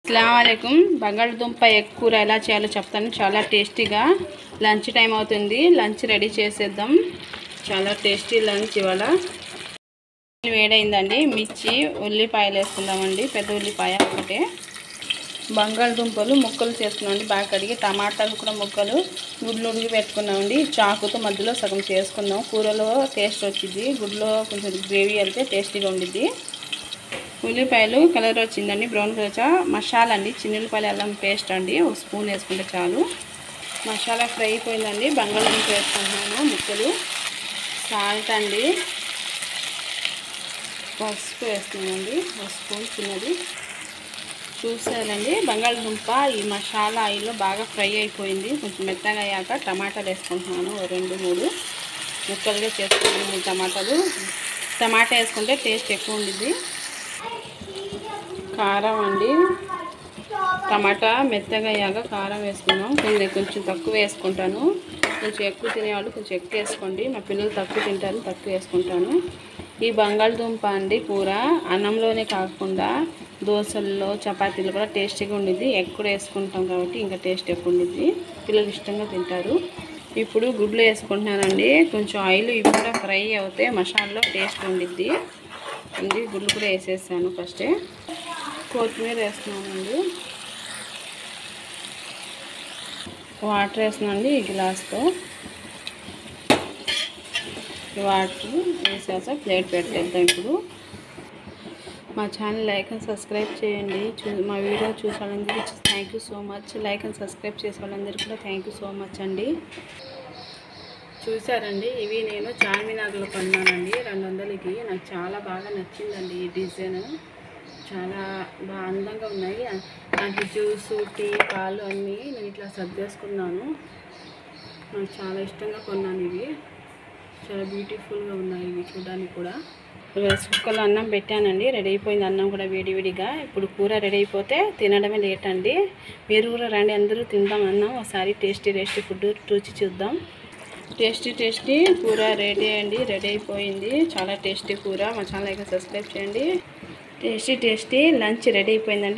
అస్సలాముఅలైకుం బంగాళదుంప ఎగ్ కూర ఎలా చేయాలో చెప్తాను. చాలా టేస్టీగా లంచ్ టైం అవుతుంది. లంచ్ రెడీ చేసేద్దాం. చాలా టేస్టీ లంచ్ ఇవాళ. వేడైందండి. మిర్చి ఉల్లిపాయలు వేసుకుందామండి. పెద్ద ఉల్లిపాయ ఒకటే. బంగాళదుంపలు ముక్కలు చేసుకున్నామండి. బాగా కడిగి టమాటాలు కూడా ముక్కలు గుడ్లు ఉడికి పెట్టుకున్నామండి. చాకుతో మధ్యలో సగం చేసుకుందాం. కూరలో టేస్ట్ వచ్చింది. గుడ్లో కొంచెం గ్రేవీ వెళ్తే టేస్టీగా ఉండిద్ది. ఉల్లిపాయలు కలర్ వచ్చిందండి, బ్రౌన్ కలర్. మసాలా అండి, చిన్నుల్లిపాయలు అల్లం పేస్ట్ అండి, ఒక స్పూన్ వేసుకుంటే చాలు. మసాలా ఫ్రై అయిపోయిందండి. బంగాళదుంప వేసుకుంటున్నాను ముక్కలు. సాల్ట్ అండి, పసుపు వేస్తున్నానండి, ఒక స్పూన్ చిన్నది. చూసారండి బంగాళదుంప ఈ మసాలా ఆయిల్లో బాగా ఫ్రై అయిపోయింది. కొంచెం మెత్తగా అయ్యాక టమాటాలు వేసుకుంటున్నాను. 2-3 ముక్కలుగా చేసుకున్నాను టమాటాలు. టమాటా వేసుకుంటే టేస్ట్ ఎక్కువ ఉండిద్ది. కారం అండి, టమాటా మెత్తగా అయ్యాక కారం వేసుకున్నాం. కొంచెం తక్కువ వేసుకుంటాను. కొంచెం ఎక్కువ తినేవాళ్ళు కొంచెం ఎక్కువ వేసుకోండి. మా పిల్లలు తక్కువ తింటారు, తక్కువ వేసుకుంటాను. ఈ బంగాళదుంప అండి కూర అన్నంలోనే కాకుండా దోశల్లో చపాతీలు కూడా టేస్టీగా ఉండిద్ది. ఎగ్ కూడా వేసుకుంటాం కాబట్టి ఇంకా టేస్ట్ ఎక్కువ ఉండిద్ది. పిల్లలు ఇష్టంగా తింటారు. ఇప్పుడు గుడ్లు వేసుకుంటున్నానండి. కొంచెం ఆయిల్ ఇవి కూడా ఫ్రై అవుతే మసాలాలో టేస్ట్ ఉండిద్ది అండి. గుడ్లు కూడా వేసేసాను ఫస్టే. కొత్తిమీర వేస్తున్నానండి. వాటర్ వేస్తున్నానండి ఈ గ్లాస్తో. వాటర్ వేసాక ప్లేట్ పెట్టేద్దాం. ఇప్పుడు మా ఛానల్ లైక్ అండ్ సబ్స్క్రైబ్ చేయండి. మా వీడియో చూసే వాళ్ళందరికీ thank you so much. Like and subscribe చేసే వాళ్ళందరికీ కూడా థ్యాంక్ యూ సో మచ్ అండి. చూసారండి, ఇవి నేను చార్మినార్లో కొన్నానండి 200కి. నాకు చాలా బాగా నచ్చిందండి ఈ డిజైన్. చాలా బాగా అందంగా ఉన్నాయి. నాకు జ్యూసు, టీ, పాలు అన్నీ నేను ఇట్లా సర్దేసుకున్నాను. నాకు చాలా ఇష్టంగా కొన్నాను. ఇవి చాలా బ్యూటిఫుల్గా ఉన్నాయి. ఇవి చూడడానికి కూడా. రైస్ కుక్కర్లో అన్నం పెట్టానండి. రెడీ అయిపోయింది అన్నం కూడా వేడివేడిగా. ఇప్పుడు కూర రెడీ అయిపోతే తినడమే లేట్ అండి. మీరు కూడా రండి, అందరూ తిందాం అన్నం. ఒకసారి టేస్టీ ఫుడ్ రుచి చూద్దాం. టేస్టీ కూర రెడీ అండి. రెడీ అయిపోయింది. చాలా టేస్టీ కూర. మా ఛానల్ అయితే సబ్స్క్రైబ్ చేయండి. టేస్టీ లంచ్ రెడీ అయిపోయిందండి.